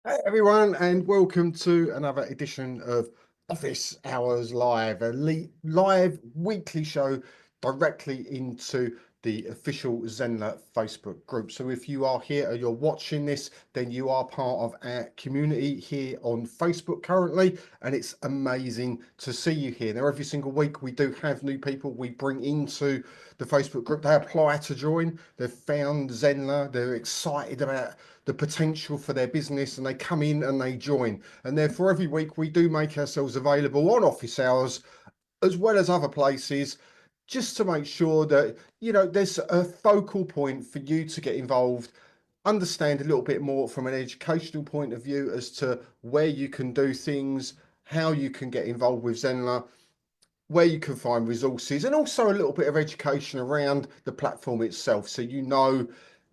Hey everyone, and welcome to another edition of Office Hours Live, a live weekly show directly into the official Zenler Facebook group. So if you are here or you're watching this, then you are part of our community here on Facebook currently, and it's amazing to see you here. Now, every single week we do have new people we bring into the Facebook group. They apply to join, they've found Zenler, they're excited about the potential for their business, and they come in and they join. And therefore every week we do make ourselves available on office hours as well as other places, just to make sure that there's a focal point for you to get involved, understand a little bit more from an educational point of view as to where you can do things, how you can get involved with Zenler, where you can find resources, and also a little bit of education around the platform itself. So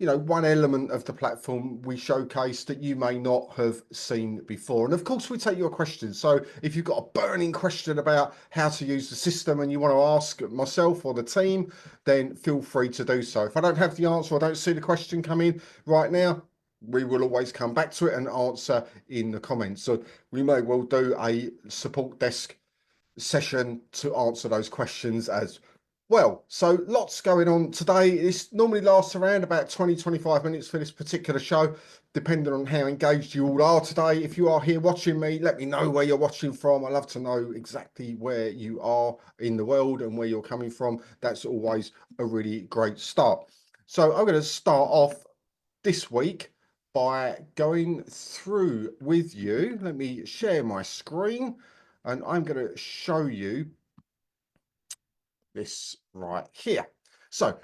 one element of the platform we showcase that you may not have seen before. And of course, we take your questions. So if you've got a burning question about how to use the system and you want to ask myself or the team, then feel free to do so. If I don't have the answer, I don't see the question come in right now, we will always come back to it and answer in the comments. So we may well do a support desk session to answer those questions as well. So lots going on today. This normally lasts around about 20-25 minutes for this particular show, depending on how engaged you all are today. If you are here watching me, let me know where you're watching from. I love to know exactly where you are in the world and where you're coming from. That's always a really great start. So I'm going to start off this week by going through with you. Let me share my screen and I'm going to show you this right here. So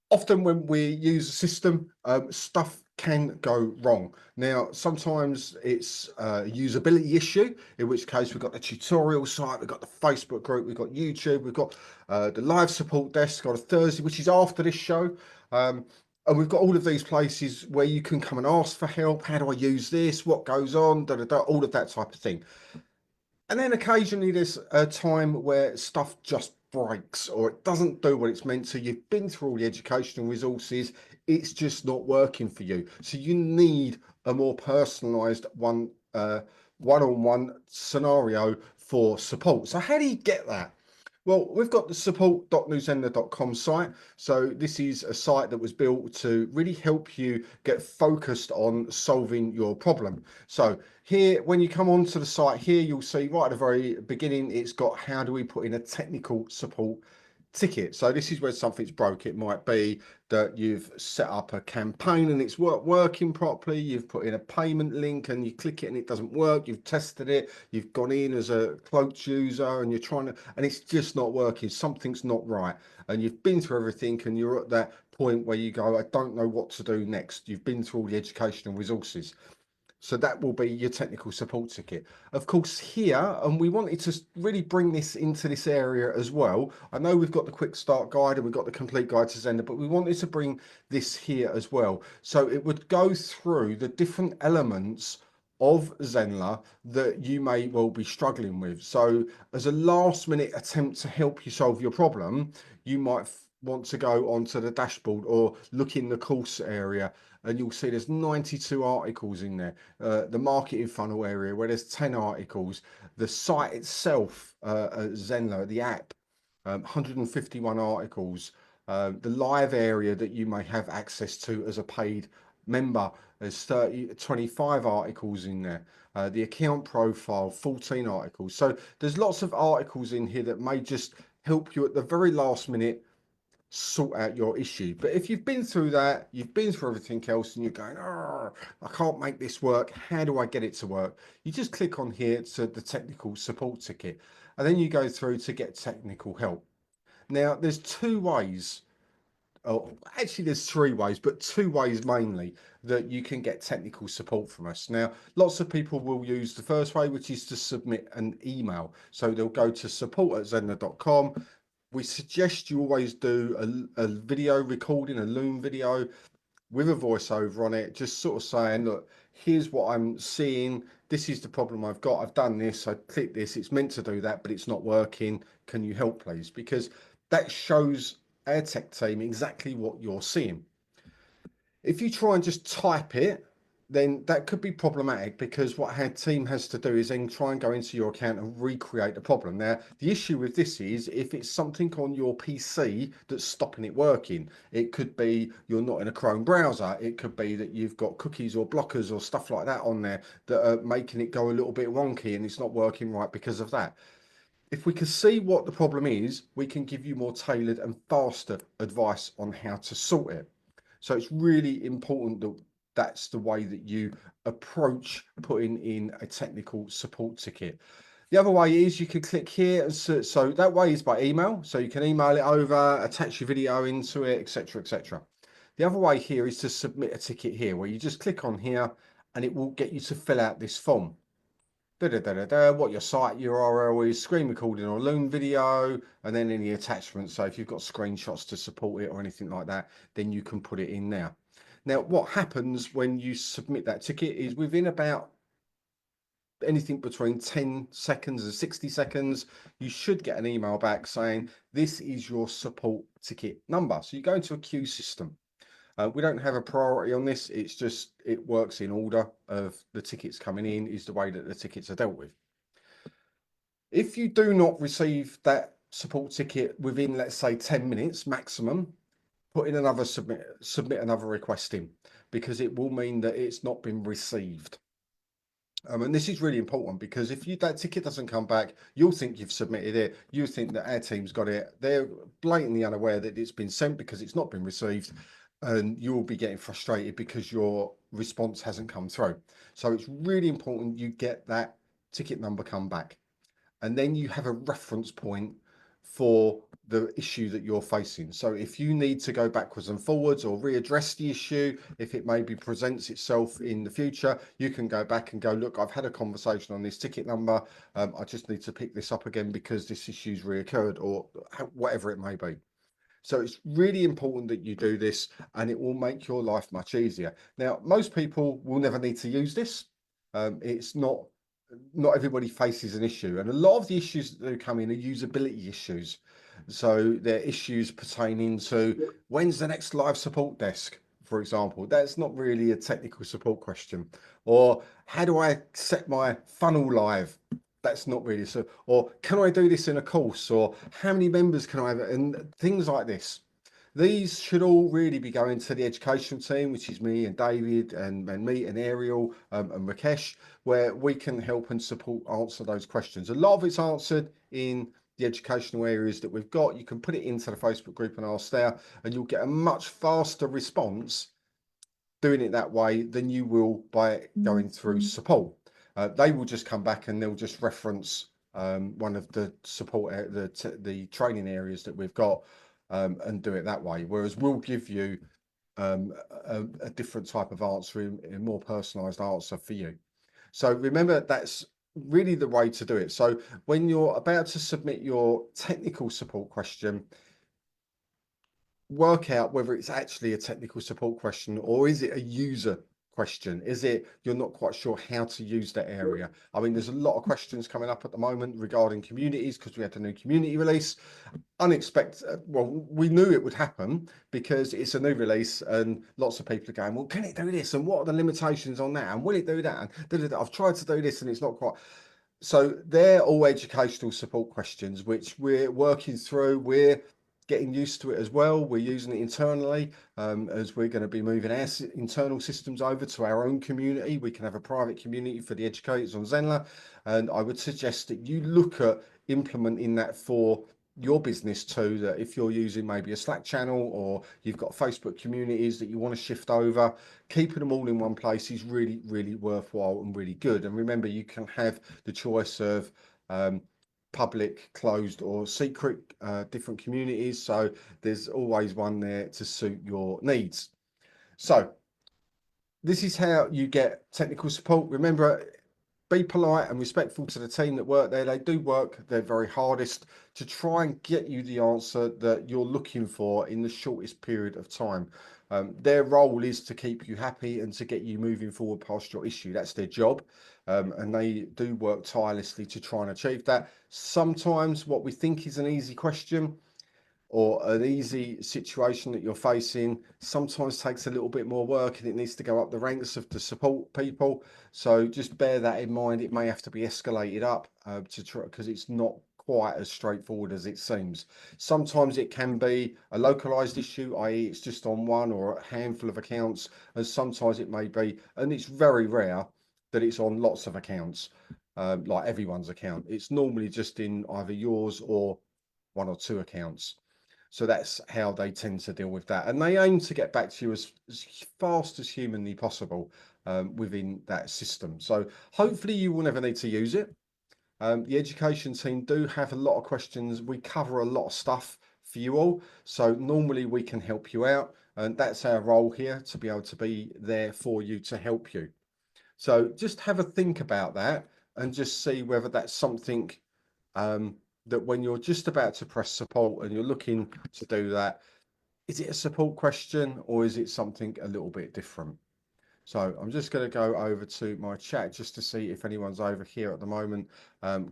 often when we use a system, stuff can go wrong. Now, sometimes it's a usability issue, in which case we've got the tutorial site, we've got the Facebook group, we've got YouTube, we've got the live support desk on a Thursday, which is after this show. And we've got all of these places where you can come and ask for help. How do I use this? What goes on? Da, da, da, all of that type of thing. And then occasionally there's a time where stuff just breaks or it doesn't do what it's meant to. You've been through all the educational resources, it's just not working for you. So you need a more personalized one-on-one scenario for support. So how do you get that? Well, we've got the support.newzenler.com site. So this is a site that was built to really help you get focused on solving your problem. So here, when you come onto the site here, you'll see right at the very beginning, it's got how do we put in a technical support ticket. So this is where something's broke. It might be that you've set up a campaign and it's working properly. You've put in a payment link and you click it and it doesn't work. You've tested it. You've gone in as a cloaked user and you're trying to, and it's just not working. Something's not right. And you've been through everything and you're at that point where you go, I don't know what to do next. You've been through all the educational resources. So that will be your technical support ticket. Of course, here, and we wanted to really bring this into this area as well. I know we've got the quick start guide and we've got the complete guide to Zenler, but we wanted to bring this here as well. So it would go through the different elements of Zenler that you may well be struggling with. So as a last minute attempt to help you solve your problem, you might want to go onto the dashboard or look in the course area and you'll see there's 92 articles in there. The marketing funnel area where there's 10 articles, the site itself, Zenler, the app, 151 articles, the live area that you may have access to as a paid member, there's 25 articles in there. The account profile, 14 articles. So there's lots of articles in here that may just help you at the very last minute sort out your issue. But if you've been through that, you've been through everything else and you're going, oh, I can't make this work. How do I get it to work? You just click on here to the technical support ticket and then you go through to get technical help. Now there's two ways, oh, actually there's three ways, but two ways mainly that you can get technical support from us. Now, lots of people will use the first way, which is to submit an email. So they'll go to support@zenler.com. We suggest you always do a video recording, a Loom video with a voiceover on it, just sort of saying, look, here's what I'm seeing. This is the problem I've got. I've done this. I clicked this. It's meant to do that, but it's not working. Can you help, please? Because that shows our tech team exactly what you're seeing. If you try and just type it, then that could be problematic, because what our team has to do is then try and go into your account and recreate the problem. Now, the issue with this is if it's something on your PC that's stopping it working. It could be you're not in a Chrome browser. It could be that you've got cookies or blockers or stuff like that on there that are making it go a little bit wonky and it's not working right because of that. If we can see what the problem is, we can give you more tailored and faster advice on how to sort it. So it's really important that that's the way that you approach putting in a technical support ticket. The other way is you can click here, and so that way is by email. So you can email it over, attach your video into it, etc., etc. The other way here is to submit a ticket here, where you just click on here and it will get you to fill out this form. What your site URL is, screen recording or Loom video, and then any attachments. So if you've got screenshots to support it or anything like that, then you can put it in now. Now, what happens when you submit that ticket is within about anything between 10 seconds and 60 seconds, you should get an email back saying, this is your support ticket number. So you go into a queue system. We don't have a priority on this. It's just, it works in order of the tickets coming in, is the way that the tickets are dealt with. If you do not receive that support ticket within, let's say, 10 minutes maximum, put in another submit another request in, because it will mean that it's not been received. And this is really important, because if that ticket doesn't come back, you'll think you've submitted it. You think that our team's got it. They're blatantly unaware that it's been sent because it's not been received, and you'll be getting frustrated because your response hasn't come through. So it's really important you get that ticket number come back, and then you have a reference point for the issue that you're facing. So if you need to go backwards and forwards or readdress the issue, if it maybe presents itself in the future, you can go back and go, look, I've had a conversation on this ticket number. I just need to pick this up again because this issue's reoccurred, or whatever it may be. So it's really important that you do this, and it will make your life much easier. Now, most people will never need to use this. It's not everybody faces an issue, and a lot of the issues that do come in are usability issues. So they're issues pertaining to when's the next live support desk, for example. That's not really a technical support question. Or how do I set my funnel live? That's not really so. Or can I do this in a course? Or how many members can I have? And things like this. These should all really be going to the education team, which is me and David and me and Ariel and Rakesh, where we can help and support answer those questions. A lot of it's answered in the educational areas that we've got. You can put it into the Facebook group and ask there, and you'll get a much faster response doing it that way than you will by going through support. They will just come back and they'll just reference one of the support, the training areas that we've got, and do it that way. Whereas we'll give you a different type of answer, a more personalized answer for you. So remember, that's really the way to do it. So when you're about to submit your technical support question, work out whether it's actually a technical support question, or is it a user question? Is it you're not quite sure how to use that area? I mean, there's a lot of questions coming up at the moment regarding communities, because we had the new community release. Unexpected. Well, we knew it would happen because it's a new release, and lots of people are going, well, can it do this, and what are the limitations on that, and will it do that, and I've tried to do this and it's not quite. So they're all educational support questions, which we're working through. We're getting used to it as well. We're using it internally, as we're going to be moving our internal systems over to our own community. We can have a private community for the educators on Zenler, and I would suggest that you look at implementing that for your business too, that if you're using maybe a Slack channel, or you've got Facebook communities that you want to shift over, keeping them all in one place is really, really worthwhile and really good. And remember, you can have the choice of public, closed, or secret, different communities. So there's always one there to suit your needs. So this is how you get technical support. Remember, be polite and respectful to the team that work there. They do work their very hardest to try and get you the answer that you're looking for in the shortest period of time. Their role is to keep you happy and to get you moving forward past your issue. That's their job. And they do work tirelessly to try and achieve that. Sometimes what we think is an easy question or an easy situation that you're facing sometimes takes a little bit more work and it needs to go up the ranks of the support people. So just bear that in mind. It may have to be escalated up to try, because it's not quite as straightforward as it seems. Sometimes it can be a localized issue, i.e. it's just on one or a handful of accounts, and sometimes it may be, and it's very rare that it's on lots of accounts, like everyone's account. It's normally just in either yours or one or two accounts. So that's how they tend to deal with that. And they aim to get back to you as fast as humanly possible within that system. So hopefully you will never need to use it. The education team do have a lot of questions. We cover a lot of stuff for you all. So normally we can help you out. And that's our role here, to be able to be there for you to help you. So just have a think about that and just see whether that's something that when you're just about to press support and you're looking to do that, is it a support question or is it something a little bit different? So I'm just going to go over to my chat just to see if anyone's over here at the moment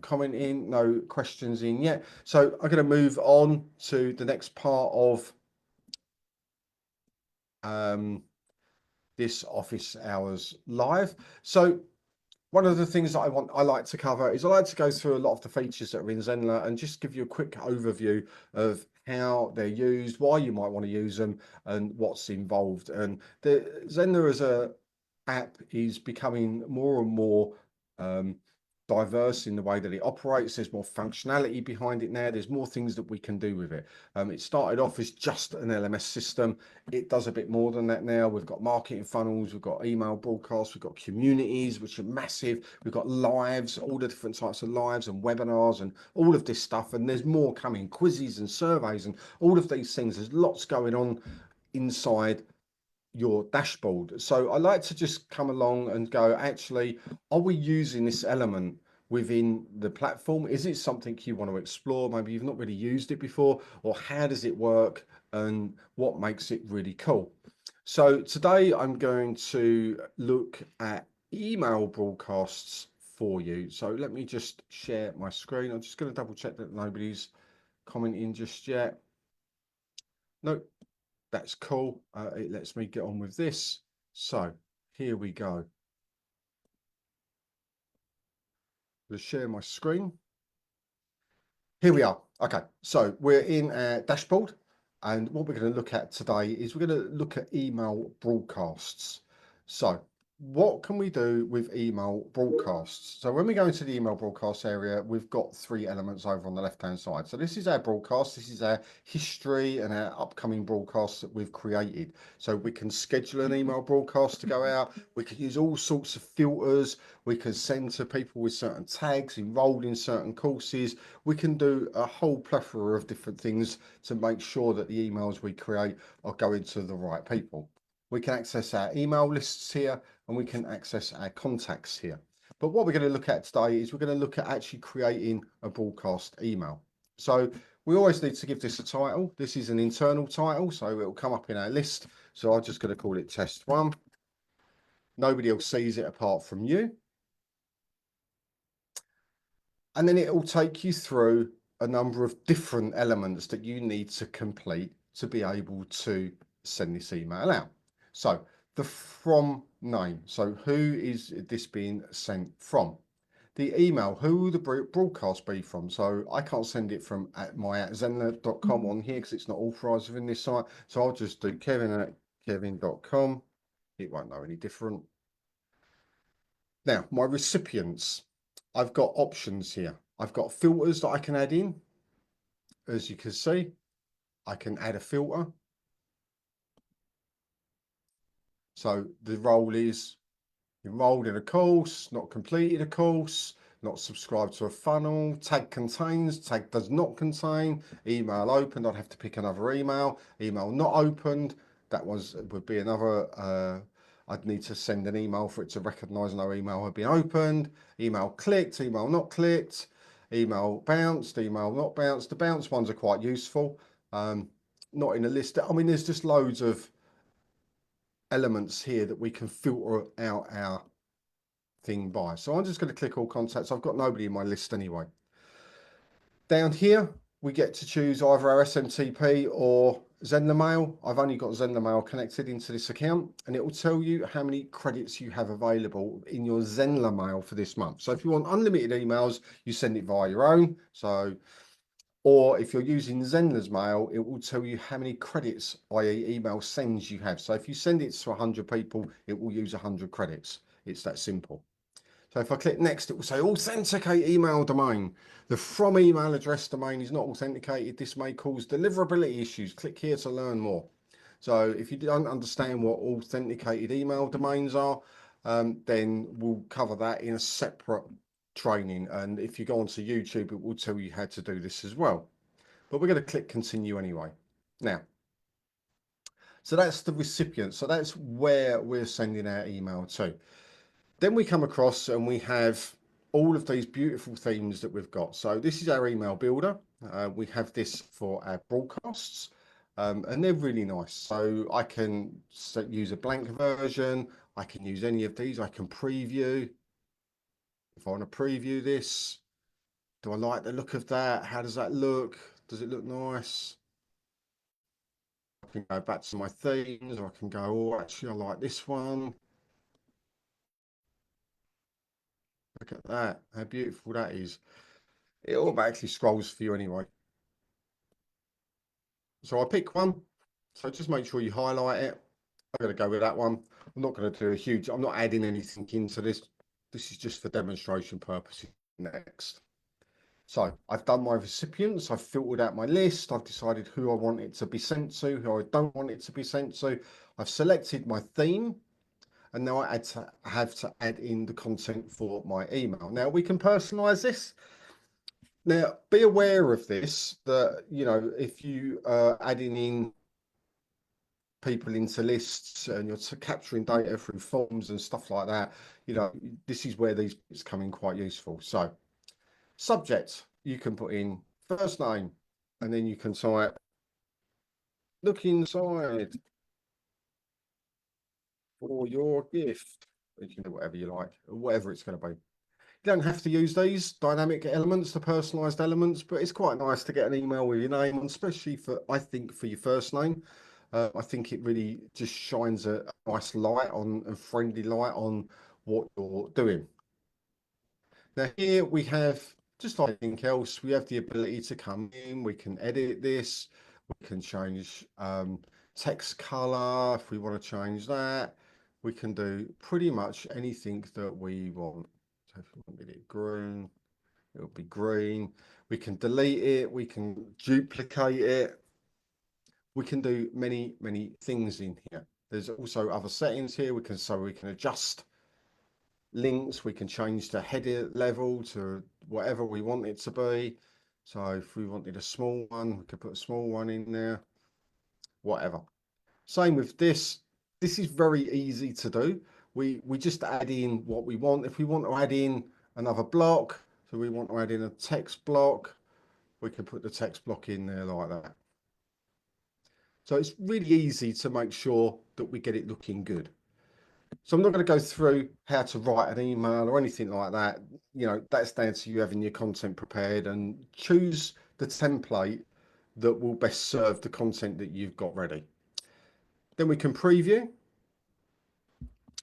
commenting. No questions in yet. So I'm going to move on to the next part of this office hours live. So one of the things that I like to cover is I like to go through a lot of the features that are in Zenler and just give you a quick overview of how they're used, why you might want to use them, and what's involved. And the Zenler as a app is becoming more and more um, diverse in the way that it operates. There's more functionality behind it now. There's more things that we can do with it. It started off as just an LMS system. It does a bit more than that now. We've got marketing funnels, we've got email broadcasts, we've got communities, which are massive. We've got lives, all the different types of lives and webinars and all of this stuff. And there's more coming, quizzes and surveys and all of these things. There's lots going on inside your dashboard. So I like to just come along and go, actually, are we using this element within the platform? Is it something you want to explore? Maybe you've not really used it before, or how does it work and what makes it really cool? So today I'm going to look at email broadcasts for you. So let me just share my screen. I'm just going to double check that nobody's commenting just yet. Nope. That's cool. It lets me get on with this. So here we go. Let's share my screen. Here we are. Okay, so we're in our dashboard. And what we're going to look at today is we're going to look at email broadcasts. So what can we do with email broadcasts? So when we go into the email broadcast area, we've got three elements over on the left-hand side. So this is our broadcast. This is our history and our upcoming broadcasts that we've created. So we can schedule an email broadcast to go out. We can use all sorts of filters. We can send to people with certain tags, enrolled in certain courses. We can do a whole plethora of different things to make sure that the emails we create are going to the right people. We can access our email lists here and we can access our contacts here. But what we're going to look at today is we're going to look at actually creating a broadcast email. So we always need to give this a title. This is an internal title, so it will come up in our list. So I'm just going to call it test one. Nobody else sees it apart from you. And then it will take you through a number of different elements that you need to complete to be able to send this email out. So the from name. So who is this being sent from? The email, who will the broadcast be from? So I can't send it from @zenler.com on here because it's not authorized within this site. So I'll just do kevin@kevin.com. It won't know any different. Now, my recipients, I've got options here. I've got filters that I can add in. As you can see, I can add a filter. So the role is enrolled in a course, not completed a course, not subscribed to a funnel, tag contains, tag does not contain, email opened, I'd have to pick another email, email not opened, that would be another, I'd need to send an email for it to recognize no email had been opened, email clicked, email not clicked, email bounced, email not bounced. The bounce ones are quite useful, not in a list. I mean, there's just loads of elements here that we can filter out our thing by. So I'm just going to click all contacts. I've got nobody in my list anyway. Down here, we get to choose either our SMTP or Zenler Mail. I've only got Zenler Mail connected into this account, and it will tell you how many credits you have available in your Zenler Mail for this month. So if you want unlimited emails, you send it via your own. So, or if you're using Zenler's Mail, it will tell you how many credits, i.e. email sends you have. So if you send it to 100 people, it will use 100 credits. It's that simple. So if I click next, it will say authenticate email domain. The from email address domain is not authenticated. This may cause deliverability issues. Click here to learn more. So if you don't understand what authenticated email domains are, then we'll cover that in a separate training. And if you go onto YouTube, it will tell you how to do this as well. But we're going to click continue anyway. Now, so that's the recipient. So that's where we're sending our email to. Then we come across and we have all of these beautiful themes that we've got. So this is our email builder. We have this for our broadcasts, and they're really nice. So I can use a blank version. I can use any of these. I can preview. If I want to preview this, do I like the look of that? How does that look? Does it look nice? I can go back to my themes, or I can go, oh, actually, I like this one. Look at that, how beautiful that is. It automatically scrolls for you anyway. So I pick one. So just make sure you highlight it. I'm going to go with that one. I'm not going to do a huge, I'm not adding anything into this. This is just for demonstration purposes. Next. So I've done my recipients. I've filtered out my list. I've decided who I want it to be sent to, who I don't want it to be sent to. I've selected my theme. And now I have to add in the content for my email. Now we can personalize this. Now, be aware of this, that, you know, if you are adding in people into lists and you're capturing data through forms and stuff like that, you know, this is where these bits come in quite useful. So subject, you can put in first name, and then you can type, look inside for your gift. You can do whatever you like, whatever it's going to be. You don't have to use these dynamic elements, the personalized elements, but it's quite nice to get an email with your name on, especially for, I think, for your first name. I think it really just shines a nice light on, a friendly light on what you're doing. Now here we have, just like anything else, we have the ability to come in, we can edit this, we can change text color if we want to change that. We can do pretty much anything that we want. So if we wanted it green, it'll be green. We can delete it, we can duplicate it. We can do many, many things in here. There's also other settings here. We can adjust links. We can change the header level to whatever we want it to be. So if we wanted a small one, we could put a small one in there, whatever. Same with this. This is very easy to do. We just add in what we want. If we want to add in another block, so we want to add in a text block, we can put the text block in there like that. So it's really easy to make sure that we get it looking good. So I'm not going to go through how to write an email or anything like that. You know, that's down to you having your content prepared, and choose the template that will best serve the content that you've got ready. Then we can preview.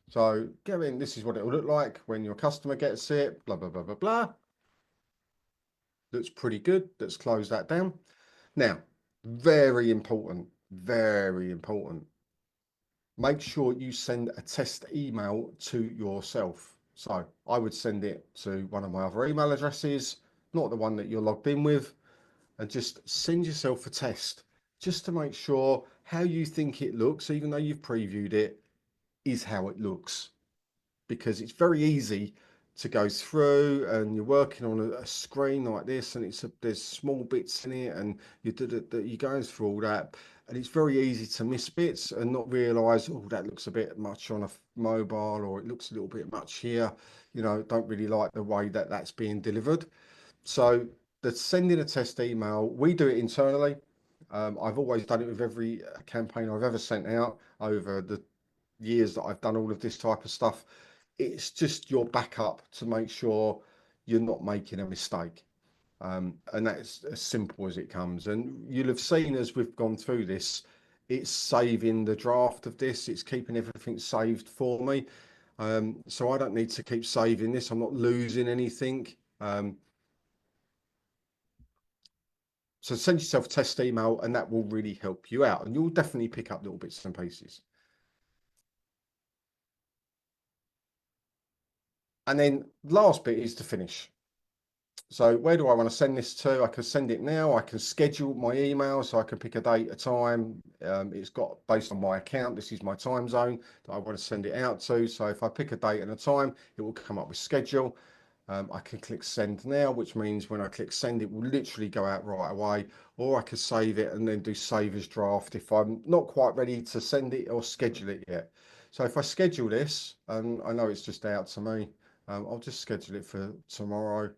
So go in, this is what it will look like when your customer gets it, blah, blah, blah, blah, blah. Looks pretty good. Let's close that down. Now, very important, very important. Make sure you send a test email to yourself. So I would send it to one of my other email addresses, not the one that you're logged in with, and just send yourself a test just to make sure how you think it looks, even though you've previewed it, is how it looks. Because it's very easy to go through and you're working on a screen like this, and there's small bits in it, and you're going through all that, and it's very easy to miss bits and not realize, oh, that looks a bit much on a mobile, or it looks a little bit much here, you know, don't really like the way that that's being delivered. So the sending a test email, we do it internally. I've always done it with every campaign I've ever sent out over the years that I've done all of this type of stuff. It's just your backup to make sure you're not making a mistake. And that's as simple as it comes. And you'll have seen as we've gone through this, it's saving the draft of this. It's keeping everything saved for me. So I don't need to keep saving this. I'm not losing anything. So send yourself a test email and that will really help you out. And you'll definitely pick up little bits and pieces. And then last bit is to finish. So where do I want to send this to? I can send it now. I can schedule my email, so I can pick a date, a time. It's got based on my account. This is my time zone that I want to send it out to. So if I pick a date and a time, it will come up with schedule. I can click send now, which means when I click send, it will literally go out right away. Or I can save it and then do save as draft if I'm not quite ready to send it or schedule it yet. So if I schedule this, and I know it's just out to me, I'll just schedule it for tomorrow.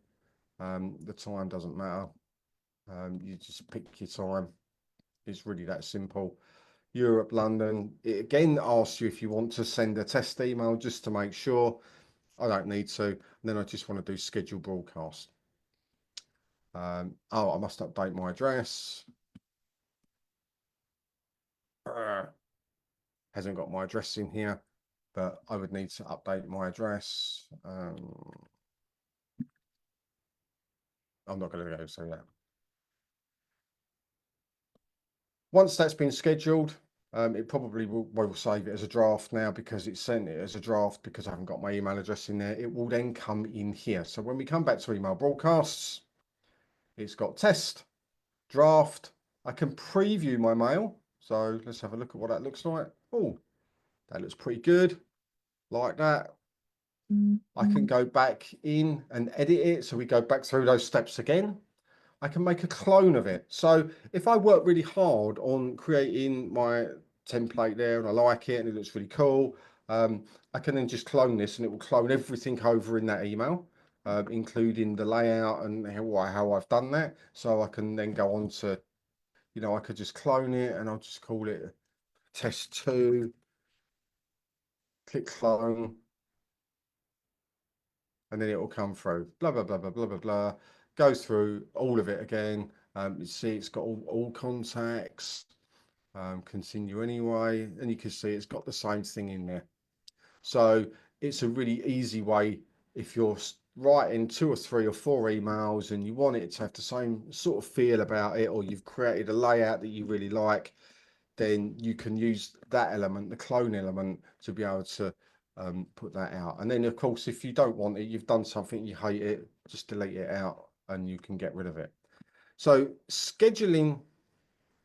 The time doesn't matter. You just pick your time. It's really that simple. Europe, London. It again asks you if you want to send a test email just to make sure. I don't need to. And then I just want to do schedule broadcast. Oh, I must update my address. Hasn't got my address in here, but I would need to update my address. I'm not going to go through that. Once that's been scheduled, it probably will save it as a draft now because it's sent it as a draft because I haven't got my email address in there. It will then come in here. So when we come back to email broadcasts, it's got test, draft. I can preview my mail. So let's have a look at what that looks like. Oh, that looks pretty good. Like that. I can go back in and edit it. So we go back through those steps again. I can make a clone of it. So if I work really hard on creating my template there and I like it and it looks really cool, I can then just clone this and it will clone everything over in that email, including the layout and how I've done that. So I can then go on to, I could just clone it and I'll just call it test 2, click clone, and then it will come through, blah, blah, blah, blah, blah, blah, blah, goes through all of it again. You see it's got all contacts, continue anyway, and you can see it's got the same thing in there. So it's a really easy way if you're writing 2 or 3 or 4 emails and you want it to have the same sort of feel about it, or you've created a layout that you really like, then you can use that element, the clone element, to be able to put that out. And then of course, if you don't want it, you've done something, you hate it, just delete it out and you can get rid of it. So scheduling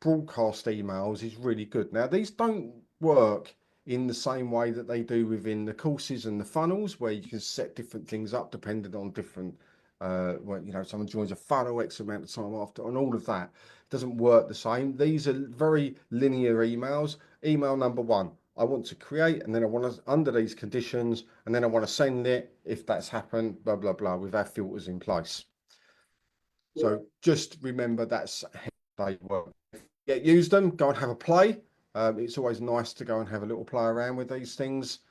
broadcast emails is really good. Now, these don't work in the same way that they do within the courses and the funnels, where you can set different things up depending on different, someone joins a funnel X amount of time after, and all of that. It doesn't work the same. These are very linear emails. Email number 1, I want to create, and then I want to, under these conditions, and then I want to send it if that's happened, blah, blah, blah, with our filters in place. So just remember that's how they work. Use them, go and have a play. It's always nice to go and have a little play around with these things.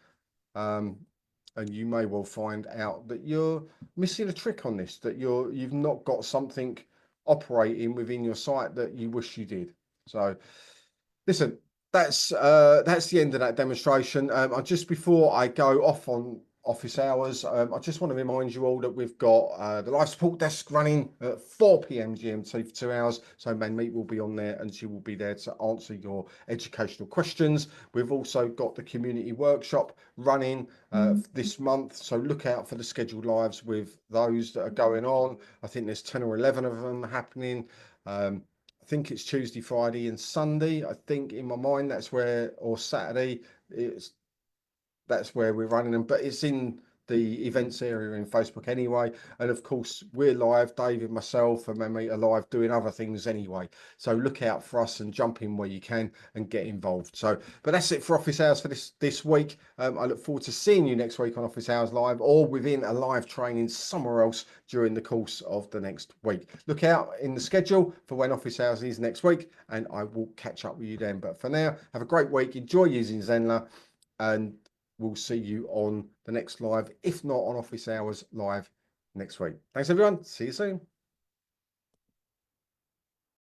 And you may well find out that you're missing a trick on this, that you've not got something operating within your site that you wish you did. So listen, that's the end of that demonstration. Just before I go off on office hours, I just want to remind you all that we've got the live support desk running at 4 p.m. GMT for 2 hours. So Manmeet will be on there and she will be there to answer your educational questions. We've also got the community workshop running this month. So look out for the scheduled lives with those that are going on. I think there's 10 or 11 of them happening. I think it's Tuesday, Friday, and Sunday. I think in my mind that's where, or Saturday, that's where we're running them. But it's in the events area in Facebook anyway. And of course, we're live, David, myself, and Mamie are live doing other things anyway. So look out for us and jump in where you can and get involved. So, but that's it for Office Hours for this week. I look forward to seeing you next week on Office Hours Live or within a live training somewhere else during the course of the next week. Look out in the schedule for when Office Hours is next week, and I will catch up with you then. But for now, have a great week. Enjoy using Zenler, and we'll see you on the next live, if not on Office Hours Live next week. Thanks, everyone. See you soon.